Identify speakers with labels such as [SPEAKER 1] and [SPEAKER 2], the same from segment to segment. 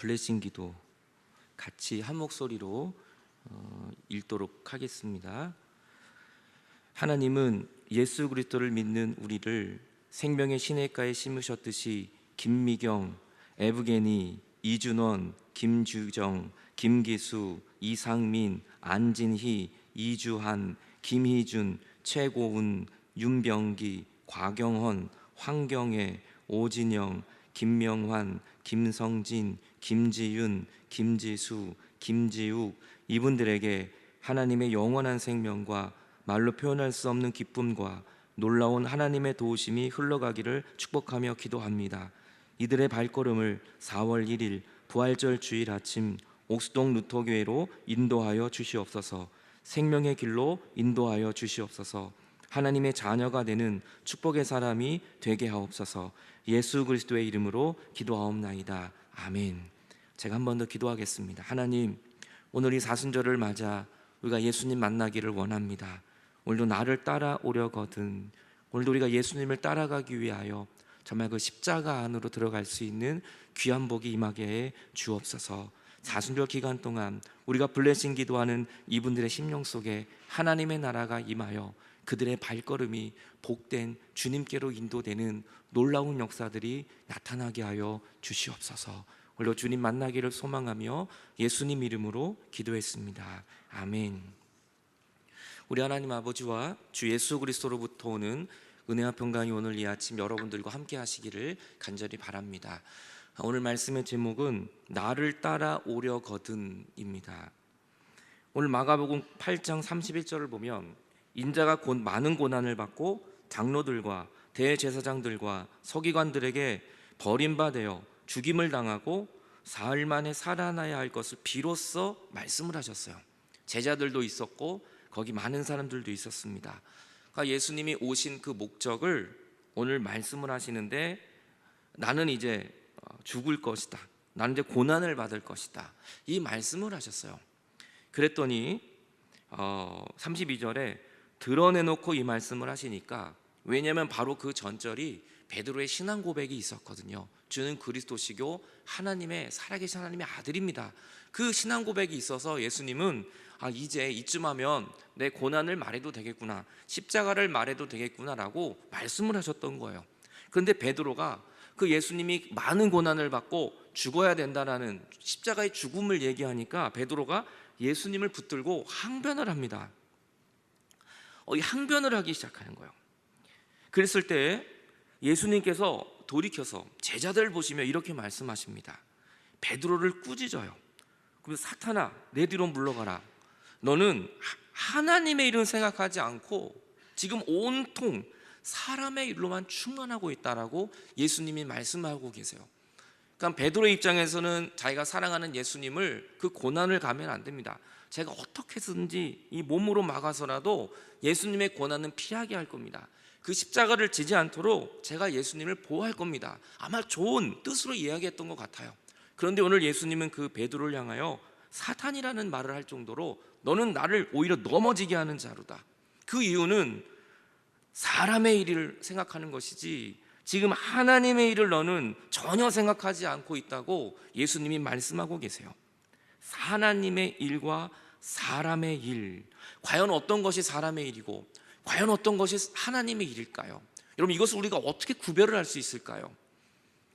[SPEAKER 1] 블레싱 기도 같이 한 목소리로 읽도록 하겠습니다. 하나님은 예수 그리스도를 믿는 우리를 생명의 시냇가에 심으셨듯이 김미경, 에브게니, 이준원, 김주정, 김기수, 이상민, 안진희, 이주한, 김희준, 최고운, 윤병기, 곽영헌, 황경애, 오진영, 김명환, 김성진, 김지윤, 김지수, 김지욱, 이분들에게 하나님의 영원한 생명과 말로 표현할 수 없는 기쁨과 놀라운 하나님의 도우심이 흘러가기를 축복하며 기도합니다. 이들의 발걸음을 4월 1일 부활절 주일 아침 옥수동 루터교회로 인도하여 주시옵소서. 생명의 길로 인도하여 주시옵소서. 하나님의 자녀가 되는 축복의 사람이 되게 하옵소서. 예수 그리스도의 이름으로 기도하옵나이다. 아멘. 제가 한 번 더 기도하겠습니다. 하나님, 오늘 이 사순절을 맞아 우리가 예수님 만나기를 원합니다. 오늘도 나를 따라오려거든, 오늘도 우리가 예수님을 따라가기 위하여 정말 그 십자가 안으로 들어갈 수 있는 귀한 복이 임하게 해 주옵소서. 사순절 기간 동안 우리가 블레싱 기도하는 이분들의 심령 속에 하나님의 나라가 임하여 그들의 발걸음이 복된 주님께로 인도되는 놀라운 역사들이 나타나게 하여 주시옵소서. 오늘도 주님 만나기를 소망하며 예수님 이름으로 기도했습니다. 아멘. 우리 하나님 아버지와 주 예수 그리스도로부터 오는 은혜와 평강이 오늘 이 아침 여러분들과 함께 하시기를 간절히 바랍니다. 오늘 말씀의 제목은 나를 따라오려거든입니다. 오늘 마가복음 8장 31절을 보면 인자가 곧 많은 고난을 받고 장로들과 대제사장들과 서기관들에게 버림받아 죽임을 당하고 사흘 만에 살아나야 할 것을 비로소 말씀을 하셨어요. 제자들도 있었고 거기 많은 사람들도 있었습니다. 그러니까 예수님이 오신 그 목적을 오늘 말씀을 하시는데, 나는 이제 죽을 것이다, 나는 이제 고난을 받을 것이다, 이 말씀을 하셨어요. 그랬더니 32절에 드러내놓고 이 말씀을 하시니까, 왜냐하면 바로 그 전절이 베드로의 신앙 고백이 있었거든요. 주는 그리스도시요 하나님의 살아계신 하나님의 아들입니다. 그 신앙 고백이 있어서 예수님은 이제 이쯤 하면 내 고난을 말해도 되겠구나, 십자가를 말해도 되겠구나라고 말씀을 하셨던 거예요. 그런데 베드로가 그 예수님이 많은 고난을 받고 죽어야 된다라는 십자가의 죽음을 얘기하니까 베드로가 예수님을 붙들고 항변을 합니다. 이 항변을 하기 시작하는 거예요. 그랬을 때 예수님께서 돌이켜서 제자들을 보시며 이렇게 말씀하십니다. 베드로를 꾸짖어요. 그래서 사탄아, 내 뒤로 물러가라. 너는 하나님의 일은 생각하지 않고 지금 온통 사람의 일로만 충만하고 있다라고 예수님이 말씀하고 계세요. 그러니까 베드로의 입장에서는 자기가 사랑하는 예수님을 그 고난을 가면 안 됩니다. 제가 어떻게 해서든지 이 몸으로 막아서라도 예수님의 고난은 피하게 할 겁니다. 그 십자가를 지지 않도록 제가 예수님을 보호할 겁니다. 아마 좋은 뜻으로 이야기했던 것 같아요. 그런데 오늘 예수님은 그 베드로를 향하여 사탄이라는 말을 할 정도로 너는 나를 오히려 넘어지게 하는 자로다. 그 이유는 사람의 일을 생각하는 것이지 지금 하나님의 일을 너는 전혀 생각하지 않고 있다고 예수님이 말씀하고 계세요. 하나님의 일과 사람의 일, 과연 어떤 것이 사람의 일이고 과연 어떤 것이 하나님의 일일까요? 여러분, 이것을 우리가 어떻게 구별을 할 수 있을까요?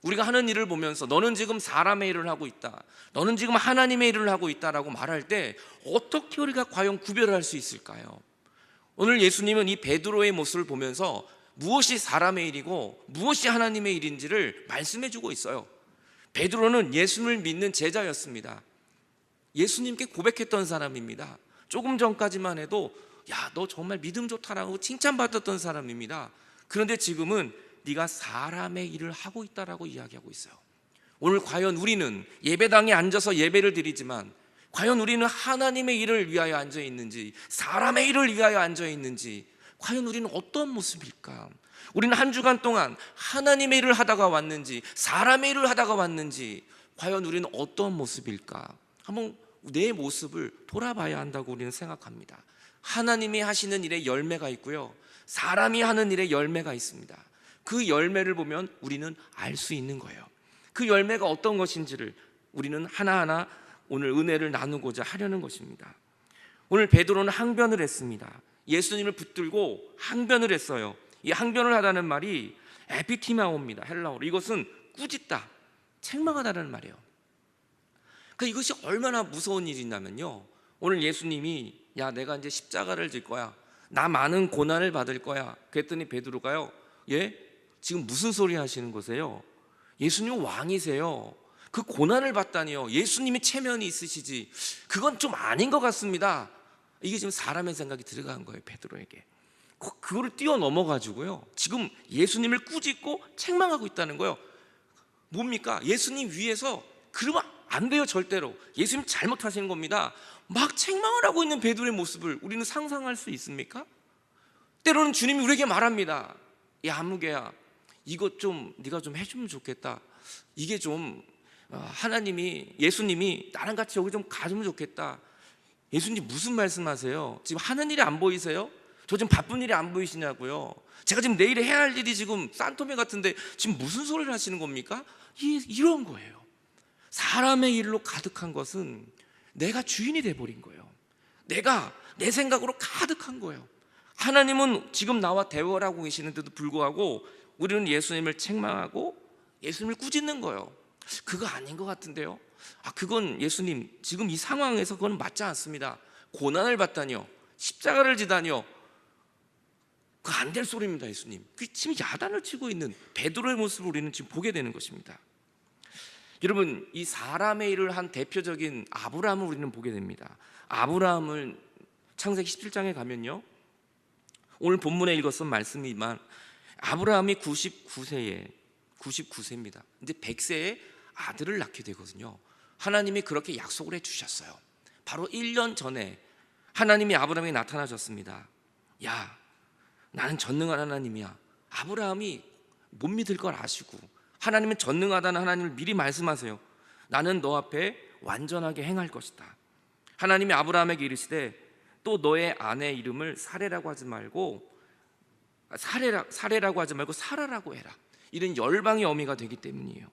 [SPEAKER 1] 우리가 하는 일을 보면서 너는 지금 사람의 일을 하고 있다, 너는 지금 하나님의 일을 하고 있다라고 말할 때 어떻게 우리가 과연 구별을 할 수 있을까요? 오늘 예수님은 이 베드로의 모습을 보면서 무엇이 사람의 일이고 무엇이 하나님의 일인지를 말씀해 주고 있어요. 베드로는 예수님을 믿는 제자였습니다. 예수님께 고백했던 사람입니다. 조금 전까지만 해도 야, 너 정말 믿음 좋다라고 칭찬받았던 사람입니다. 그런데 지금은 네가 사람의 일을 하고 있다라고 이야기하고 있어요. 오늘 과연 우리는 예배당에 앉아서 예배를 드리지만 과연 우리는 하나님의 일을 위하여 앉아 있는지 사람의 일을 위하여 앉아 있는지, 과연 우리는 어떤 모습일까? 우리는 한 주간 동안 하나님의 일을 하다가 왔는지 사람의 일을 하다가 왔는지, 과연 우리는 어떤 모습일까? 한번 내 모습을 돌아봐야 한다고 우리는 생각합니다. 하나님이 하시는 일에 열매가 있고요, 사람이 하는 일에 열매가 있습니다. 그 열매를 보면 우리는 알 수 있는 거예요. 그 열매가 어떤 것인지를 우리는 하나하나 오늘 은혜를 나누고자 하려는 것입니다. 오늘 베드로는 항변을 했습니다. 예수님을 붙들고 항변을 했어요. 이 항변을 하다는 말이 에피티마오입니다. 헬라어로. 이것은 꾸짖다, 책망하다는 말이에요. 그러니까 이것이 얼마나 무서운 일이냐면요, 오늘 예수님이 야, 내가 이제 십자가를 질 거야, 나 많은 고난을 받을 거야 그랬더니 베드로가요, 지금 무슨 소리 하시는 거세요? 예수님은 왕이세요. 그 고난을 받다니요, 예수님이 체면이 있으시지, 그건 좀 아닌 것 같습니다. 이게 지금 사람의 생각이 들어간 거예요, 베드로에게. 그거를 뛰어넘어가지고요, 지금 예수님을 꾸짖고 책망하고 있다는 거예요. 뭡니까? 예수님 위에서 그러면 안 돼요, 절대로. 예수님 잘못하시는 겁니다. 막 책망을 하고 있는 베드로의 모습을 우리는 상상할 수 있습니까? 때로는 주님이 우리에게 말합니다. 야, 아무개야, 이것 좀 네가 좀 해주면 좋겠다. 이게 좀 하나님이, 예수님이 나랑 같이 여기 좀 가주면 좋겠다. 예수님 무슨 말씀하세요? 지금 하는 일이 안 보이세요? 저 지금 바쁜 일이 안 보이시냐고요? 제가 지금 내일에 해야 할 일이 지금 산토메 같은데 지금 무슨 소리를 하시는 겁니까? 이런 거예요. 사람의 일로 가득한 것은 내가 주인이 돼버린 거예요. 내가 내 생각으로 가득한 거예요. 하나님은 지금 나와 대화를 하고 계시는데도 불구하고 우리는 예수님을 책망하고 예수님을 꾸짖는 거예요. 그거 아닌 것 같은데요? 그건 예수님 지금 이 상황에서 그건 맞지 않습니다. 고난을 받다니요, 십자가를 지다니요, 그거 안 될 소리입니다. 예수님, 지금 야단을 치고 있는 베드로의 모습을 우리는 지금 보게 되는 것입니다. 여러분, 이 사람의 일을 한 대표적인 아브라함을 우리는 보게 됩니다. 아브라함을 창세기 17장에 가면요, 오늘 본문에 읽었던 말씀이지만 아브라함이 99세입니다. 이제 100세에 아들을 낳게 되거든요. 하나님이 그렇게 약속을 해주셨어요. 바로 1년 전에 하나님이 아브라함에게 나타나셨습니다. 야, 나는 전능한 하나님이야. 아브라함이 못 믿을 걸 아시고 하나님은 전능하다는 하나님을 미리 말씀하세요. 나는 너 앞에 완전하게 행할 것이다. 하나님이 아브라함에게 이르시되 또 너의 아내 이름을 사레라고 하지 말고 사라라고 해라. 이런 열방의 어미가 되기 때문이에요.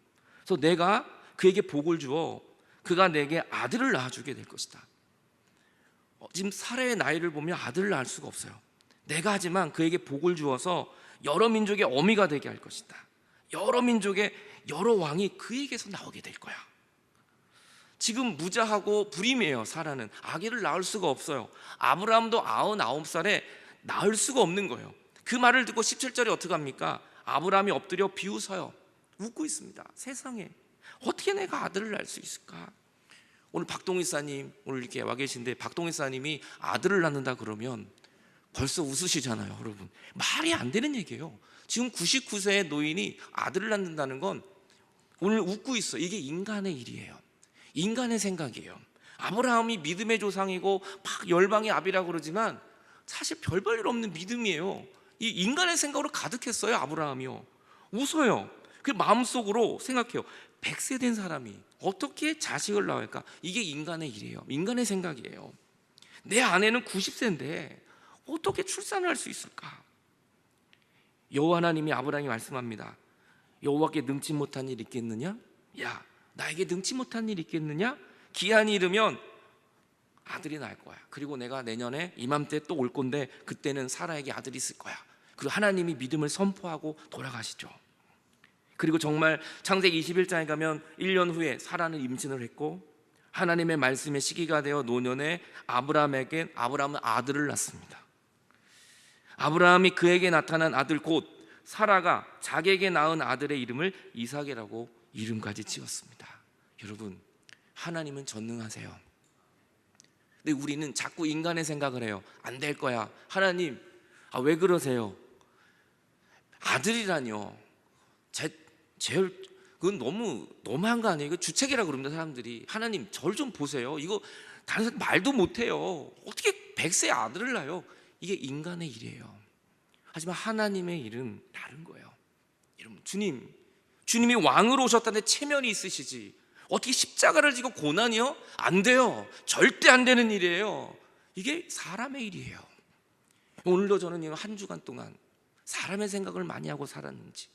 [SPEAKER 1] 그래서 내가 그에게 복을 주어 그가 내게 아들을 낳아주게 될 것이다. 지금 사라의 나이를 보면 아들을 낳을 수가 없어요. 내가 하지만 그에게 복을 주어서 여러 민족의 어미가 되게 할 것이다. 여러 민족의 여러 왕이 그에게서 나오게 될 거야. 지금 무자하고 불임이에요. 사라는 아기를 낳을 수가 없어요. 아브라함도 99살에 낳을 수가 없는 거예요. 그 말을 듣고 17절에 어떻게 합니까? 아브라함이 엎드려 비웃어요. 웃고 있습니다. 세상에 어떻게 내가 아들을 낳을 수 있을까? 오늘 박동희사님 오늘 이렇게 와 계신데, 박동희사님이 아들을 낳는다 그러면 벌써 웃으시잖아요. 여러분, 말이 안 되는 얘기예요. 지금 99세의 노인이 아들을 낳는다는 건 오늘 웃고 있어. 이게 인간의 일이에요. 인간의 생각이에요. 아브라함이 믿음의 조상이고 막 열방의 아비라고 그러지만 사실 별 볼 일 없는 믿음이에요. 이 인간의 생각으로 가득했어요. 아브라함이요. 웃어요. 그 마음속으로 생각해요. 100세 된 사람이 어떻게 자식을 낳을까? 이게 인간의 일이에요. 인간의 생각이에요. 내 아내는 90세인데 어떻게 출산을 할 수 있을까? 여호와 하나님이 아브라함이 말씀합니다. 여호와께 능치 못한 일이 있겠느냐? 야, 나에게 능치 못한 일이 있겠느냐? 기한이 이르면 아들이 날 거야. 그리고 내가 내년에 이맘때 또 올 건데 그때는 사라에게 아들이 있을 거야. 그리고 하나님이 믿음을 선포하고 돌아가시죠. 그리고 정말 창세기 21장에 가면 1년 후에 사라는 임신을 했고 하나님의 말씀의 시기가 되어 노년에 아브라함은 아들을 낳습니다. 아브라함이 그에게 나타난 아들 곧 사라가 자기에게 낳은 아들의 이름을 이삭이라고 이름까지 지었습니다. 여러분, 하나님은 전능하세요. 근데 우리는 자꾸 인간의 생각을 해요. 안 될 거야. 하나님, 왜 그러세요? 아들이라뇨. 그건 너무한 거 아니에요? 이거 주책이라고 그럽니다, 사람들이. 하나님, 저를 좀 보세요. 이거 다른 사람 말도 못해요. 어떻게 100세의 아들을 낳아요? 이게 인간의 일이에요. 하지만 하나님의 일은 다른 거예요. 여러분, 주님이 왕으로 오셨다는데 체면이 있으시지 어떻게 십자가를 지고 고난이요? 안 돼요. 절대 안 되는 일이에요. 이게 사람의 일이에요. 오늘도 저는 한 주간 동안 사람의 생각을 많이 하고 살았는지,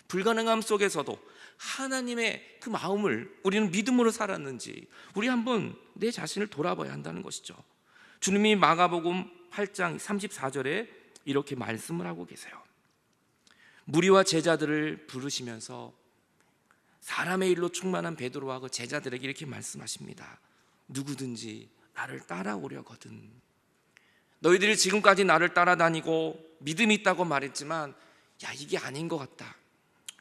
[SPEAKER 1] 불가능함 속에서도 하나님의 그 마음을 우리는 믿음으로 살았는지 우리 한번 내 자신을 돌아봐야 한다는 것이죠. 주님이 마가복음 8장 34절에 이렇게 말씀을 하고 계세요. 무리와 제자들을 부르시면서 사람의 일로 충만한 베드로와 그 제자들에게 이렇게 말씀하십니다. 누구든지 나를 따라오려거든. 너희들이 지금까지 나를 따라다니고 믿음이 있다고 말했지만 야, 이게 아닌 것 같다.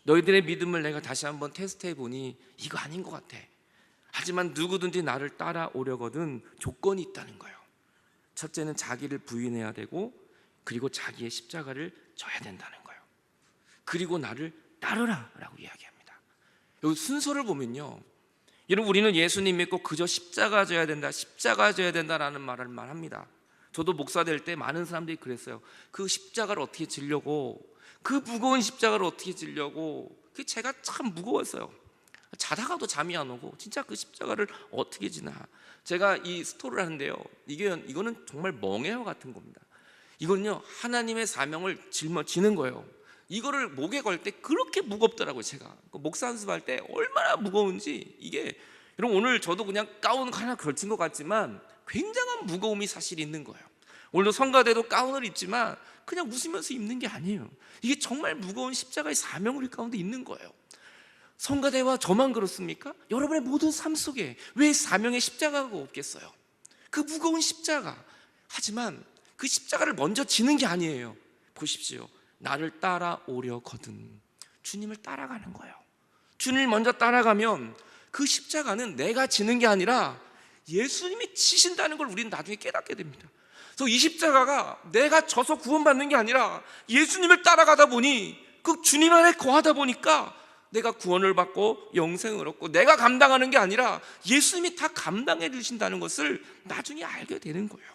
[SPEAKER 1] 너희들의 믿음을 내가 다시 한번 테스트해 보니 이거 아닌 것 같아. 하지만 누구든지 나를 따라오려거든 조건이 있다는 거예요. 첫째는 자기를 부인해야 되고, 그리고 자기의 십자가를 져야 된다는 거예요. 그리고 나를 따르라 라고 이야기합니다. 여기 순서를 보면요, 여러분, 우리는 예수님 믿고 그저 십자가 져야 된다, 십자가 져야 된다라는 말을 말합니다. 저도 목사 될 때 많은 사람들이 그랬어요. 그 십자가를 어떻게 지려고, 그 무거운 십자가를 어떻게 지려고. 그 제가 참 무거웠어요. 자다가도 잠이 안 오고 진짜 그 십자가를 어떻게 지나. 제가 이 스토리를 하는데요, 이거는 정말 멍해와 같은 겁니다. 이건요, 하나님의 사명을 짊어지는 거예요. 이거를 목에 걸 때 그렇게 무겁더라고요. 제가 목사 연습할 때 얼마나 무거운지. 이게 여러분, 오늘 저도 그냥 가운 하나 걸친 것 같지만 굉장한 무거움이 사실 있는 거예요. 오늘도 성가대도 가운을 입지만 그냥 웃으면서 입는 게 아니에요. 이게 정말 무거운 십자가의 사명이 우리 가운데 있는 거예요. 성가대와 저만 그렇습니까? 여러분의 모든 삶 속에 왜 사명의 십자가가 없겠어요? 그 무거운 십자가. 하지만 그 십자가를 먼저 지는 게 아니에요. 보십시오. 나를 따라오려거든. 주님을 따라가는 거예요. 주님을 먼저 따라가면 그 십자가는 내가 지는 게 아니라 예수님이 지신다는 걸 우리는 나중에 깨닫게 됩니다. 그래서 이 십자가가 내가 져서 구원받는 게 아니라 예수님을 따라가다 보니, 그 주님 안에 거하다 보니까 내가 구원을 받고 영생을 얻고, 내가 감당하는 게 아니라 예수님이 다 감당해 주신다는 것을 나중에 알게 되는 거예요.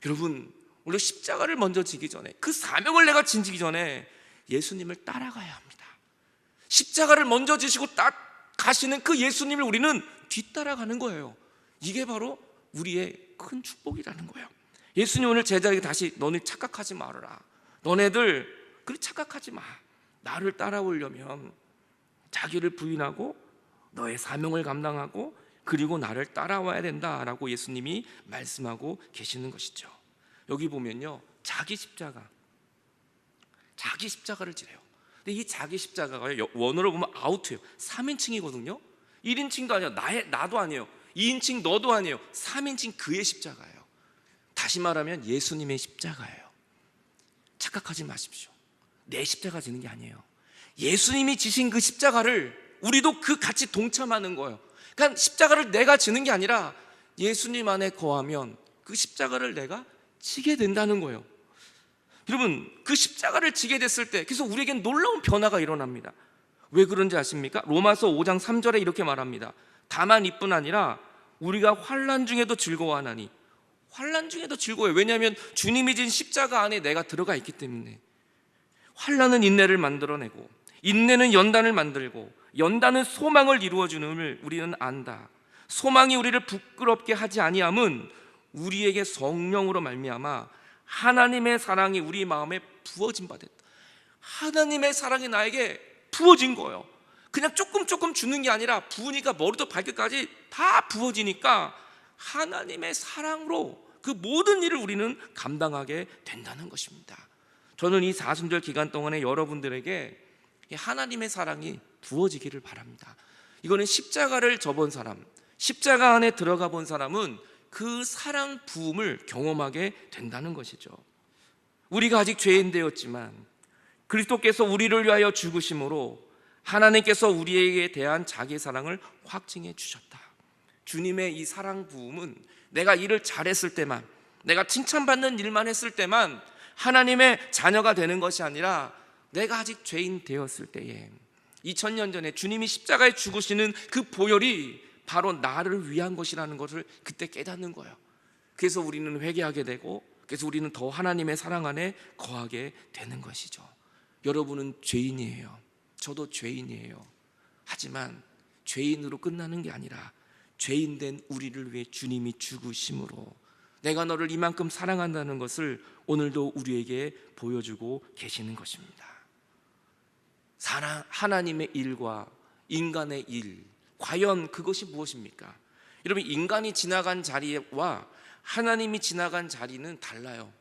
[SPEAKER 1] 여러분, 우리 십자가를 먼저 지기 전에, 그 사명을 내가 지기 전에 예수님을 따라가야 합니다. 십자가를 먼저 지시고 딱 가시는 그 예수님을 우리는 뒤따라가는 거예요. 이게 바로 우리의 큰 축복이라는 거예요. 예수님 오늘 제자에게 다시, 너네 착각하지 말아라. 너네들 그렇게 착각하지 마. 나를 따라오려면 자기를 부인하고 너의 사명을 감당하고 그리고 나를 따라와야 된다라고 예수님이 말씀하고 계시는 것이죠. 여기 보면요, 자기 십자가를 지래요. 근데 이 자기 십자가가 원어로 보면 아우트예요. 3인칭이거든요. 1인칭도 아니에요. 나도 아니에요. 2인칭 너도 아니에요. 3인칭 그의 십자가예요. 다시 말하면 예수님의 십자가예요. 착각하지 마십시오. 내 십자가 지는 게 아니에요. 예수님이 지신 그 십자가를 우리도 그 같이 동참하는 거예요. 그러니까 십자가를 내가 지는 게 아니라 예수님 안에 거하면 그 십자가를 내가 지게 된다는 거예요. 여러분, 그 십자가를 지게 됐을 때 그래서 우리에겐 놀라운 변화가 일어납니다. 왜 그런지 아십니까? 로마서 5장 3절에 이렇게 말합니다. 다만 이뿐 아니라 우리가 환난 중에도 즐거워하나니. 환난 중에도 즐거워요. 왜냐하면 주님이 진 십자가 안에 내가 들어가 있기 때문에. 환난은 인내를 만들어내고, 인내는 연단을 만들고, 연단은 소망을 이루어주는을 우리는 안다. 소망이 우리를 부끄럽게 하지 아니함은 우리에게 성령으로 말미암아 하나님의 사랑이 우리 마음에 부어진 바 됐다. 하나님의 사랑이 나에게 부어진 거예요. 그냥 조금 주는 게 아니라 부으니까 머리부터 발끝까지 다 부어지니까 하나님의 사랑으로 그 모든 일을 우리는 감당하게 된다는 것입니다. 저는 이 사순절 기간 동안에 여러분들에게 하나님의 사랑이 부어지기를 바랍니다. 이거는 십자가를 져본 사람, 십자가 안에 들어가 본 사람은 그 사랑 부음을 경험하게 된다는 것이죠. 우리가 아직 죄인 되었지만 그리스도께서 우리를 위하여 죽으심으로 하나님께서 우리에게 대한 자기 사랑을 확증해 주셨다. 주님의 이 사랑 부음은 내가 일을 잘했을 때만, 내가 칭찬받는 일만 했을 때만 하나님의 자녀가 되는 것이 아니라 내가 아직 죄인 되었을 때에, 2000년 전에 주님이 십자가에 죽으시는 그 보혈이 바로 나를 위한 것이라는 것을 그때 깨닫는 거예요. 그래서 우리는 회개하게 되고, 그래서 우리는 더 하나님의 사랑 안에 거하게 되는 것이죠. 여러분은 죄인이에요. 저도 죄인이에요. 하지만 죄인으로 끝나는 게 아니라 죄인 된 우리를 위해 주님이 죽으심으로 내가 너를 이만큼 사랑한다는 것을 오늘도 우리에게 보여주고 계시는 것입니다. 하나님의 일과 인간의 일, 과연 그것이 무엇입니까? 여러분, 인간이 지나간 자리와 하나님이 지나간 자리는 달라요.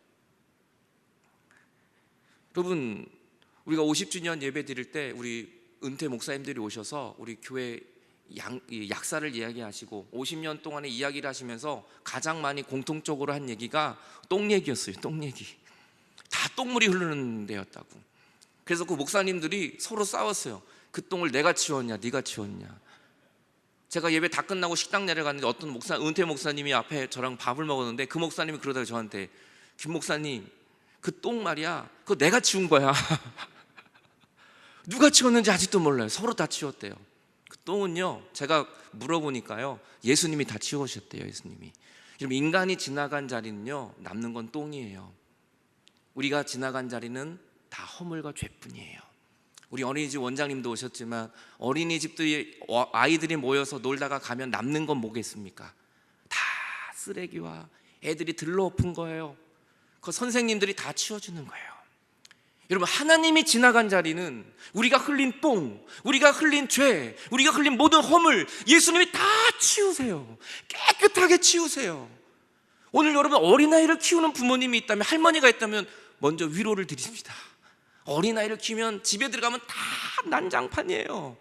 [SPEAKER 1] 여러분, 우리가 50주년 예배 드릴 때 우리 은퇴 목사님들이 오셔서 우리 교회 약사를 이야기하시고 50년 동안의 이야기를 하시면서 가장 많이 공통적으로 한 얘기가 똥 얘기였어요. 똥 얘기. 다 똥물이 흐르는 데였다고. 그래서 그 목사님들이 서로 싸웠어요. 그 똥을 내가 치웠냐 네가 치웠냐. 제가 예배 다 끝나고 식당 내려갔는데 어떤 은퇴 목사님이 앞에 저랑 밥을 먹었는데 그 목사님이 그러다가 저한테, 김 목사님, 그 똥 말이야, 그거 내가 치운 거야. 누가 치웠는지 아직도 몰라요. 서로 다 치웠대요. 그 똥은요, 제가 물어보니까요, 예수님이 다 치우셨대요. 예수님이. 그럼 인간이 지나간 자리는요, 남는 건 똥이에요. 우리가 지나간 자리는 다 허물과 죄뿐이에요. 우리 어린이집 원장님도 오셨지만 어린이집도 아이들이 모여서 놀다가 가면 남는 건 뭐겠습니까? 다 쓰레기와 애들이 들러엎은 거예요. 그 선생님들이 다 치워주는 거예요. 여러분, 하나님이 지나간 자리는 우리가 흘린 똥, 우리가 흘린 죄, 우리가 흘린 모든 허물, 예수님이 다 치우세요. 깨끗하게 치우세요. 오늘 여러분, 어린아이를 키우는 부모님이 있다면, 할머니가 있다면 먼저 위로를 드립니다. 어린아이를 키우면 집에 들어가면 다 난장판이에요.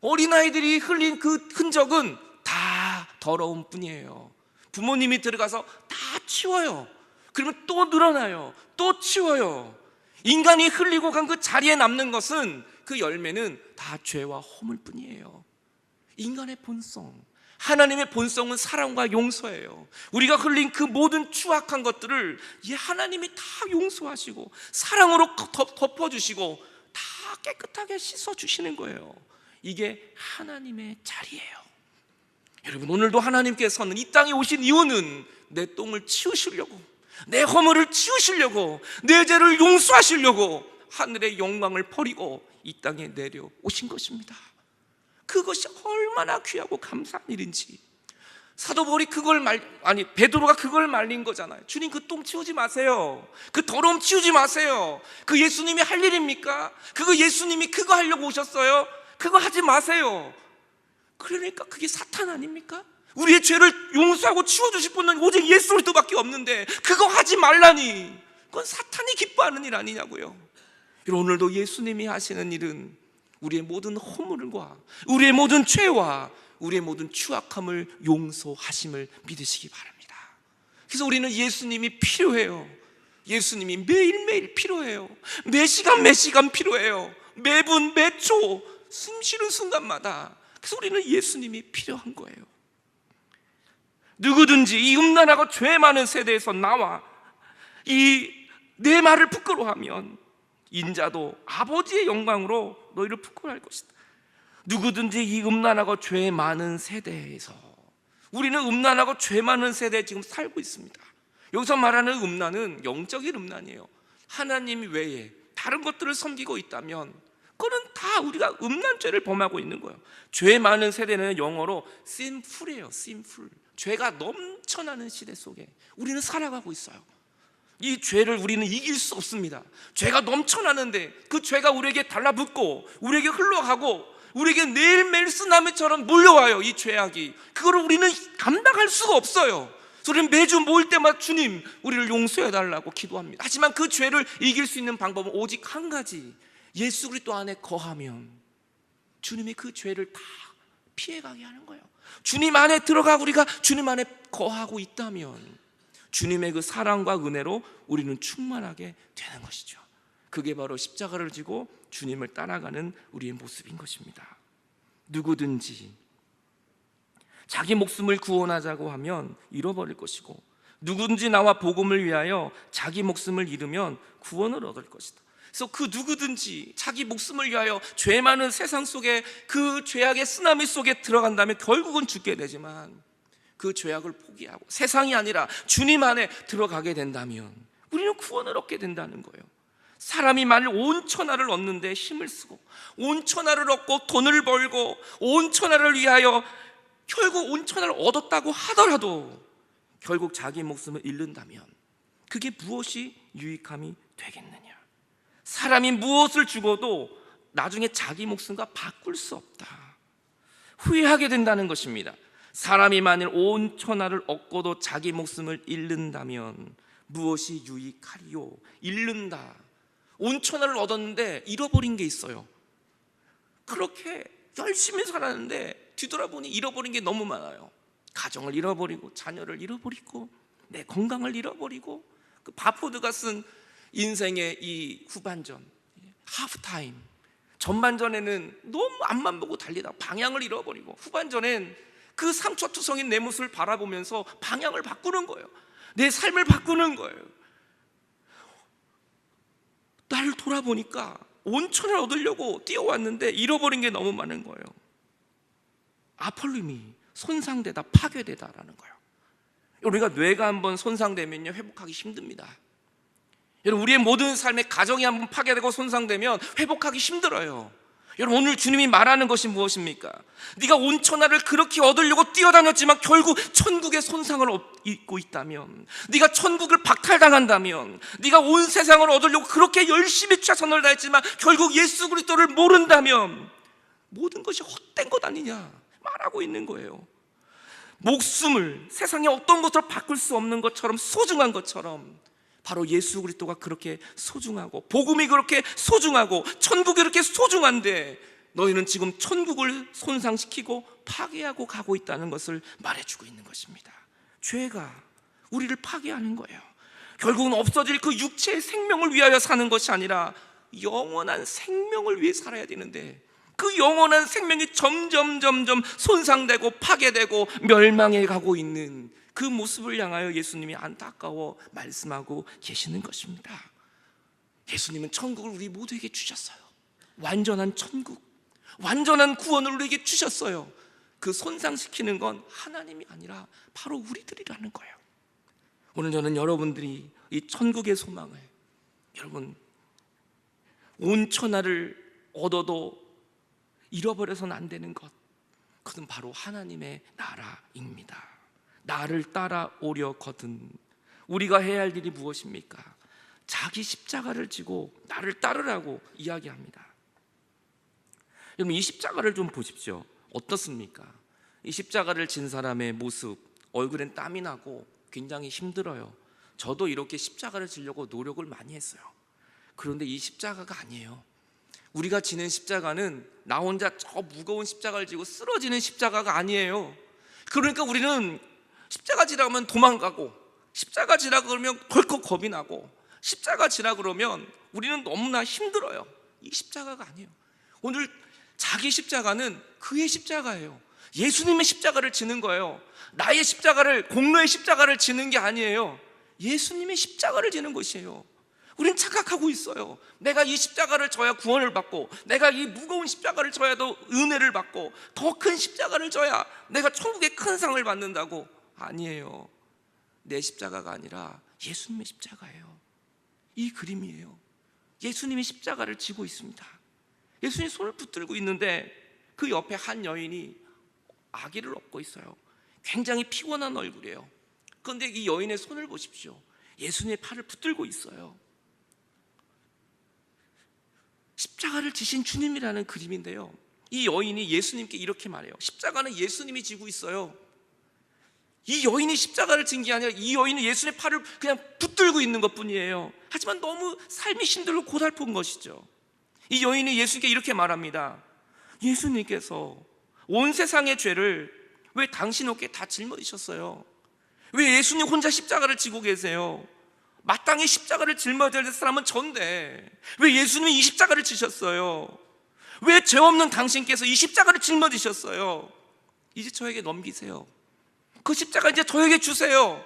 [SPEAKER 1] 어린아이들이 흘린 그 흔적은 다 더러운 뿐이에요. 부모님이 들어가서 다 치워요. 그러면 또 늘어나요. 또 치워요. 인간이 흘리고 간 그 자리에 남는 것은, 그 열매는 다 죄와 허물 뿐이에요. 인간의 본성, 하나님의 본성은 사랑과 용서예요. 우리가 흘린 그 모든 추악한 것들을 하나님이 다 용서하시고 사랑으로 덮어주시고 다 깨끗하게 씻어주시는 거예요. 이게 하나님의 자리예요. 여러분, 오늘도 하나님께서는 이 땅에 오신 이유는 내 똥을 치우시려고, 내 허물을 치우시려고, 내 죄를 용서하시려고 하늘의 영광을 버리고 이 땅에 내려오신 것입니다. 그것이 얼마나 귀하고 감사한 일인지. 사도 바울이 베드로가 그걸 말린 거잖아요. 주님, 그 똥 치우지 마세요. 그 더러움 치우지 마세요. 그 예수님이 할 일입니까? 예수님이 그거 하려고 오셨어요? 그거 하지 마세요. 그러니까 그게 사탄 아닙니까? 우리의 죄를 용서하고 치워주실 분은 오직 예수 그리스도밖에 없는데 그거 하지 말라니, 그건 사탄이 기뻐하는 일 아니냐고요. 오늘도 예수님이 하시는 일은 우리의 모든 허물과 우리의 모든 죄와 우리의 모든 추악함을 용서하심을 믿으시기 바랍니다. 그래서 우리는 예수님이 필요해요. 예수님이 매일매일 필요해요. 매 시간 매 시간 필요해요. 매분 매초 숨 쉬는 순간마다. 그래서 우리는 예수님이 필요한 거예요. 누구든지 이 음란하고 죄 많은 세대에서 나와 이 내 말을 부끄러워하면 인자도 아버지의 영광으로 너희를 부끄러워할 것이다. 누구든지 이 음란하고 죄 많은 세대에서, 우리는 음란하고 죄 많은 세대에 지금 살고 있습니다. 여기서 말하는 음란은 영적인 음란이에요. 하나님 외에 다른 것들을 섬기고 있다면 그거는 다 우리가 음란죄를 범하고 있는 거예요. 죄 많은 세대는 영어로 sinful이에요. sinful. 죄가 넘쳐나는 시대 속에 우리는 살아가고 있어요. 이 죄를 우리는 이길 수 없습니다. 죄가 넘쳐나는데 그 죄가 우리에게 달라붙고 우리에게 흘러가고 우리에게 매일매일 쓰나미처럼 몰려와요. 이 죄악이. 그거를 우리는 감당할 수가 없어요. 그래서 우리는 매주 모일 때마다 주님, 우리를 용서해달라고 기도합니다. 하지만 그 죄를 이길 수 있는 방법은 오직 한 가지, 예수 그리스도 안에 거하면 주님이 그 죄를 다 피해가게 하는 거예요. 주님 안에 들어가 우리가 주님 안에 거하고 있다면 주님의 그 사랑과 은혜로 우리는 충만하게 되는 것이죠. 그게 바로 십자가를 지고 주님을 따라가는 우리의 모습인 것입니다. 누구든지 자기 목숨을 구원하자고 하면 잃어버릴 것이고, 누구든지 나와 복음을 위하여 자기 목숨을 잃으면 구원을 얻을 것이다. 그래서 그 누구든지 자기 목숨을 위하여 죄 많은 세상 속에 그 죄악의 쓰나미 속에 들어간다면 결국은 죽게 되지만, 그 죄악을 포기하고 세상이 아니라 주님 안에 들어가게 된다면 우리는 구원을 얻게 된다는 거예요. 사람이 만일 온 천하를 얻는데 힘을 쓰고 온 천하를 얻고 돈을 벌고 온 천하를 위하여 결국 온 천하를 얻었다고 하더라도 결국 자기 목숨을 잃는다면 그게 무엇이 유익함이 되겠느냐? 사람이 무엇을 죽어도 나중에 자기 목숨과 바꿀 수 없다. 후회하게 된다는 것입니다. 사람이 만일 온 천하를 얻고도 자기 목숨을 잃는다면 무엇이 유익하리요? 잃는다. 온 천하를 얻었는데 잃어버린 게 있어요. 그렇게 열심히 살았는데 뒤돌아보니 잃어버린 게 너무 많아요. 가정을 잃어버리고 자녀를 잃어버리고 내 건강을 잃어버리고 그 바포드가 쓴 인생의 이 후반전, 하프타임, 전반전에는 너무 앞만 보고 달리다 방향을 잃어버리고 후반전엔 그 상처투성인 내 모습을 바라보면서 방향을 바꾸는 거예요. 내 삶을 바꾸는 거예요. 나를 돌아보니까 온천을 얻으려고 뛰어왔는데 잃어버린 게 너무 많은 거예요. 아폴림이 손상되다, 파괴되다라는 거예요. 우리가 뇌가 한번 손상되면요 회복하기 힘듭니다. 여러분, 우리의 모든 삶의 가정이 한번 파괴되고 손상되면 회복하기 힘들어요. 여러분, 오늘 주님이 말하는 것이 무엇입니까? 네가 온 천하를 그렇게 얻으려고 뛰어다녔지만 결국 천국의 손상을 입고 있다면, 네가 천국을 박탈당한다면, 네가 온 세상을 얻으려고 그렇게 열심히 최선을 다했지만 결국 예수 그리스도를 모른다면 모든 것이 헛된 것 아니냐 말하고 있는 거예요. 목숨을 세상에 어떤 것으로 바꿀 수 없는 것처럼 소중한 것처럼 바로 예수 그리스도가 그렇게 소중하고 복음이 그렇게 소중하고 천국이 그렇게 소중한데 너희는 지금 천국을 손상시키고 파괴하고 가고 있다는 것을 말해주고 있는 것입니다. 죄가 우리를 파괴하는 거예요. 결국은 없어질 그 육체의 생명을 위하여 사는 것이 아니라 영원한 생명을 위해 살아야 되는데 그 영원한 생명이 점점 손상되고 파괴되고 멸망해 가고 있는 그 모습을 향하여 예수님이 안타까워 말씀하고 계시는 것입니다. 예수님은 천국을 우리 모두에게 주셨어요. 완전한 천국, 완전한 구원을 우리에게 주셨어요. 그 손상시키는 건 하나님이 아니라 바로 우리들이라는 거예요. 오늘 저는 여러분들이 이 천국의 소망을, 여러분 온 천하를 얻어도 잃어버려서는 안 되는 것, 그것은 바로 하나님의 나라입니다. 나를 따라오려거든. 우리가 해야 할 일이 무엇입니까? 자기 십자가를 지고 나를 따르라고 이야기합니다. 여러분, 이 십자가를 좀 보십시오. 어떻습니까? 이 십자가를 진 사람의 모습, 얼굴엔 땀이 나고 굉장히 힘들어요. 저도 이렇게 십자가를 지려고 노력을 많이 했어요. 그런데 이 십자가가 아니에요. 우리가 지는 십자가는 나 혼자 저 무거운 십자가를 지고 쓰러지는 십자가가 아니에요. 그러니까 우리는 십자가 지라 그러면 도망가고, 십자가 지라 그러면 덜컥 겁이 나고, 십자가 지라 그러면 우리는 너무나 힘들어요. 이 십자가가 아니에요. 오늘 자기 십자가는 그의 십자가예요. 예수님의 십자가를 지는 거예요. 나의 십자가를, 공로의 십자가를 지는 게 아니에요. 예수님의 십자가를 지는 것이에요. 우린 착각하고 있어요. 내가 이 십자가를 져야 구원을 받고, 내가 이 무거운 십자가를 져야 더 은혜를 받고, 더 큰 십자가를 져야 내가 천국의 큰 상을 받는다고. 아니에요. 내 십자가가 아니라 예수님의 십자가예요. 이 그림이에요. 예수님이 십자가를 지고 있습니다. 예수님이 손을 붙들고 있는데 그 옆에 한 여인이 아기를 업고 있어요. 굉장히 피곤한 얼굴이에요. 그런데 이 여인의 손을 보십시오. 예수님의 팔을 붙들고 있어요. 십자가를 지신 주님이라는 그림인데요, 이 여인이 예수님께 이렇게 말해요. 십자가는 예수님이 지고 있어요. 이 여인이 십자가를 진 게 아니라 이 여인은 예수님의 팔을 그냥 붙들고 있는 것뿐이에요. 하지만 너무 삶이 힘들고 고달픈 것이죠. 이 여인이 예수님께 이렇게 말합니다. 예수님께서 온 세상의 죄를 왜 당신 어깨에 다 짊어지셨어요? 왜 예수님 혼자 십자가를 지고 계세요? 마땅히 십자가를 짊어져야 될 사람은 전데 왜 예수님이 이 십자가를 지셨어요? 왜 죄 없는 당신께서 이 십자가를 짊어지셨어요? 이제 저에게 넘기세요. 그 십자가 이제 저에게 주세요.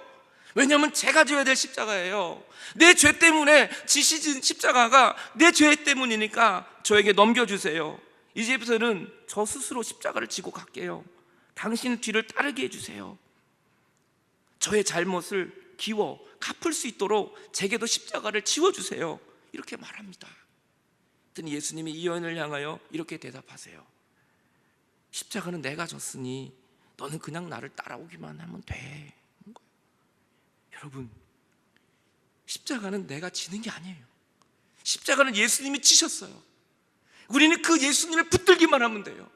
[SPEAKER 1] 왜냐하면 제가 져야 될 십자가예요. 내 죄 때문에 지시진 십자가가 내 죄 때문이니까 저에게 넘겨주세요. 이제부터는 저 스스로 십자가를 지고 갈게요. 당신 뒤를 따르게 해주세요. 저의 잘못을 기워 갚을 수 있도록 제게도 십자가를 지워주세요. 이렇게 말합니다. 그랬더니 예수님이 이 여인을 향하여 이렇게 대답하세요. 십자가는 내가 졌으니 너는 그냥 나를 따라오기만 하면 돼. 여러분, 십자가는 내가 지는 게 아니에요. 십자가는 예수님이 지셨어요. 우리는 그 예수님을 붙들기만 하면 돼요.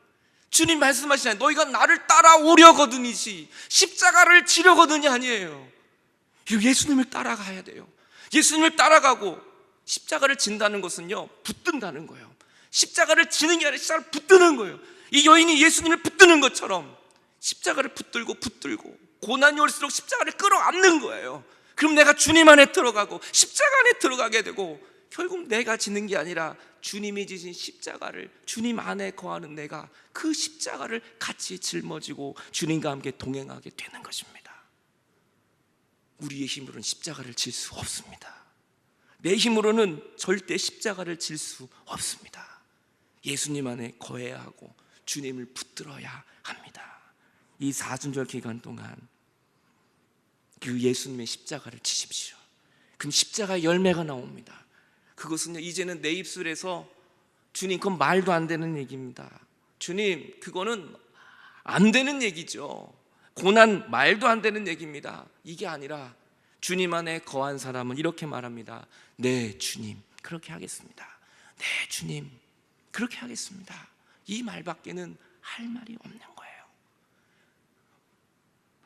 [SPEAKER 1] 주님 말씀하시잖아요. 너희가 나를 따라오려거든이지 십자가를 지려거든이 아니에요. 예수님을 따라가야 돼요. 예수님을 따라가고 십자가를 진다는 것은요, 붙든다는 거예요. 십자가를 지는 게 아니라 십자가를 붙드는 거예요. 이 여인이 예수님을 붙드는 것처럼 십자가를 붙들고 고난이 올수록 십자가를 끌어안는 거예요. 그럼 내가 주님 안에 들어가고 십자가 안에 들어가게 되고, 결국 내가 지는 게 아니라 주님이 지신 십자가를, 주님 안에 거하는 내가 그 십자가를 같이 짊어지고 주님과 함께 동행하게 되는 것입니다. 우리의 힘으로는 십자가를 질 수 없습니다. 내 힘으로는 절대 십자가를 질 수 없습니다. 예수님 안에 거해야 하고 주님을 붙들어야 합니다. 이 사순절 기간 동안 그 예수님의 십자가를 지십시오. 그럼 십자가의 열매가 나옵니다. 그것은요, 이제는 내 입술에서 주님, 그건 말도 안 되는 얘기입니다. 주님, 그거는 안 되는 얘기죠. 고난 말도 안 되는 얘기입니다. 이게 아니라 주님 안에 거한 사람은 이렇게 말합니다. 네, 주님, 그렇게 하겠습니다. 네, 주님, 그렇게 하겠습니다. 이 말밖에는 할 말이 없는 거예요.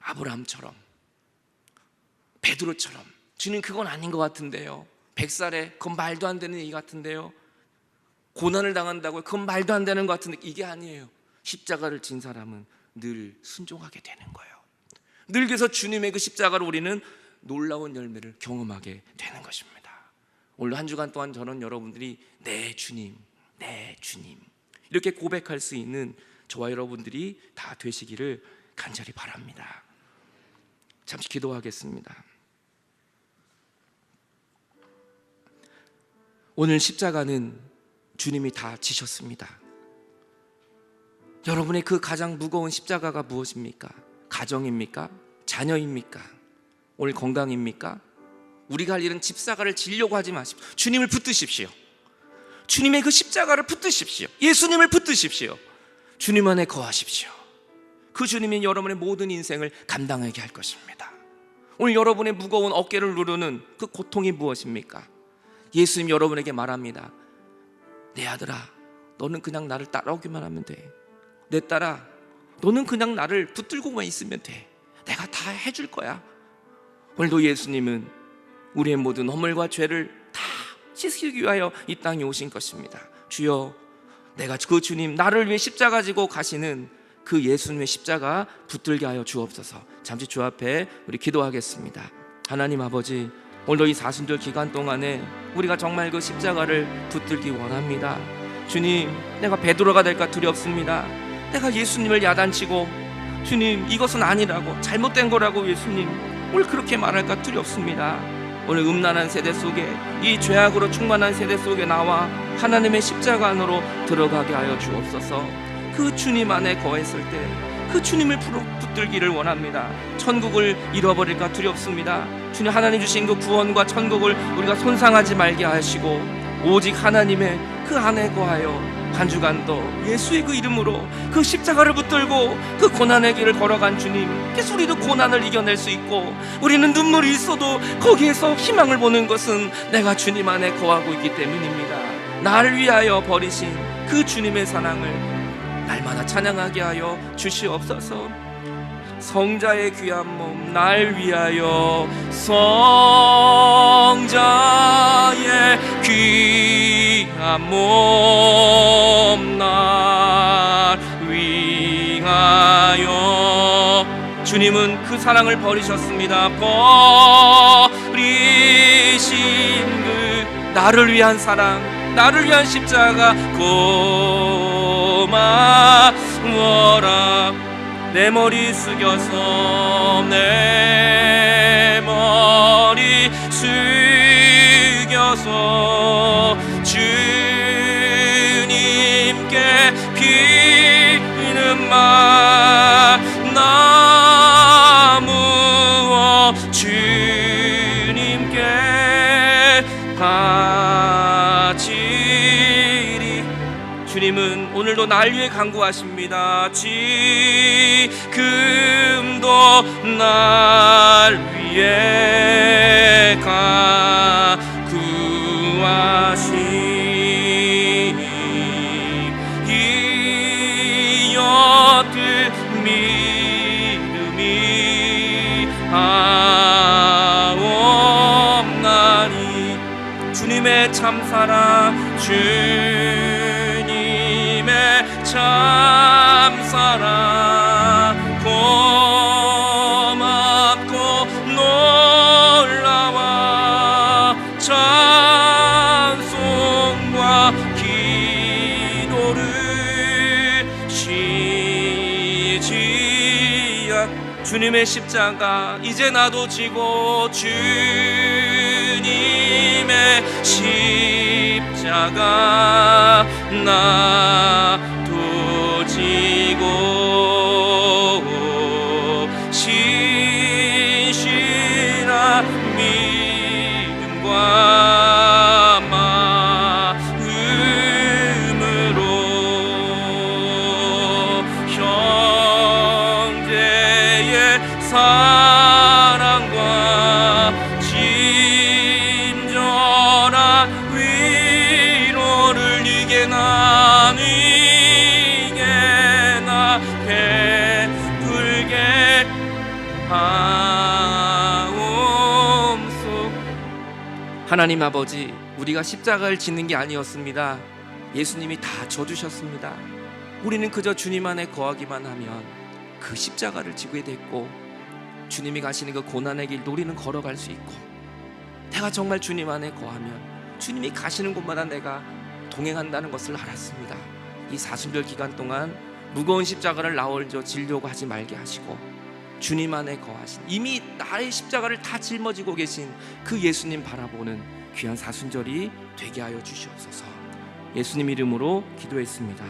[SPEAKER 1] 아브라함처럼, 베드로처럼, 주님, 그건 아닌 것 같은데요. 100살에 그건 말도 안 되는 얘기 같은데요. 고난을 당한다고요? 그건 말도 안 되는 것 같은데, 이게 아니에요. 십자가를 진 사람은 늘 순종하게 되는 거예요. 늘 그래서 주님의 그 십자가로 우리는 놀라운 열매를 경험하게 되는 것입니다. 오늘 한 주간 동안 저는 여러분들이 네 주님, 네 주님 이렇게 고백할 수 있는 저와 여러분들이 다 되시기를 간절히 바랍니다. 잠시 기도하겠습니다. 오늘 십자가는 주님이 다 지셨습니다. 여러분의 그 가장 무거운 십자가가 무엇입니까? 가정입니까? 자녀입니까? 오늘 건강입니까? 우리가 할 일은 십자가를 지려고 하지 마십시오. 주님을 붙드십시오. 주님의 그 십자가를 붙드십시오. 예수님을 붙드십시오. 주님 안에 거하십시오. 그 주님이 여러분의 모든 인생을 감당하게 할 것입니다. 오늘 여러분의 무거운 어깨를 누르는 그 고통이 무엇입니까? 예수님 여러분에게 말합니다. 내 아들아, 너는 그냥 나를 따라오기만 하면 돼. 내 딸아, 너는 그냥 나를 붙들고만 있으면 돼. 내가 다 해줄 거야. 오늘도 예수님은 우리의 모든 허물과 죄를 다 씻기 위하여 이 땅에 오신 것입니다. 주여, 내가 그 주님, 나를 위해 십자가 지고 가시는 그 예수님의 십자가 붙들게 하여 주옵소서. 잠시 주 앞에 우리 기도하겠습니다. 하나님 아버지, 오늘도 이 사순절 기간 동안에 우리가 정말 그 십자가를 붙들기 원합니다. 주님, 내가 베드로가 될까 두렵습니다. 내가 예수님을 야단치고 주님, 이것은 아니라고, 잘못된 거라고 예수님 오늘 그렇게 말할까 두렵습니다. 오늘 음란한 세대 속에, 이 죄악으로 충만한 세대 속에 나와 하나님의 십자가 안으로 들어가게 하여 주옵소서. 그 주님 안에 거했을 때 그 주님을 붙들기를 원합니다. 천국을 잃어버릴까 두렵습니다. 주님, 하나님 주신 그 구원과 천국을 우리가 손상하지 말게 하시고 오직 하나님의 그 안에 거하여 한 주간도 예수의 그 이름으로 그 십자가를 붙들고 그 고난의 길을 걸어간 주님, 그래서 우리도 고난을 이겨낼 수 있고, 우리는 눈물이 있어도 거기에서 희망을 보는 것은 내가 주님 안에 거하고 있기 때문입니다. 나를 위하여 버리신 그 주님의 사랑을 날마다 찬양하게 하여 주시옵소서. 성자의 귀한 몸 날 위하여, 성자의 귀한 몸 날 위하여. 주님은 그 사랑을 버리셨습니다. 버리신 그 나를 위한 사랑, 나를 위한 십자가 고마워라. 내 머리 숙여서, 내 머리 숙여서 주님께 비는 나무어 주님께 바치리. 주님은 오늘도 날 위해 간구하십니다. 지금도 날 위해 간구하시리. 참사랑 주님의 참사랑 고맙고 놀라와 찬송과 기도를 쉬지 않 주님의 십자가 이제 나도 지고 주님의 십자가 나도 지고 신실한 믿음과 마음으로 형제의 사랑과 친절한 위로를 이게 나 베풀게 하옵소서. 하나님 아버지, 우리가 십자가를 짓는 게 아니었습니다. 예수님이 다 져주셨습니다. 우리는 그저 주님 안에 거하기만 하면 그 십자가를 지게 됐고, 주님이 가시는 그 고난의 길도 우리는 걸어갈 수 있고, 내가 정말 주님 안에 거하면 주님이 가시는 곳마다 내가 동행한다는 것을 알았습니다. 이 사순절 기간 동안 무거운 십자가를 나 혼자 지려고 하지 말게 하시고, 주님 안에 거하신, 이미 나의 십자가를 다 짊어지고 계신 그 예수님 바라보는 귀한 사순절이 되게 하여 주시옵소서. 예수님 이름으로 기도했습니다.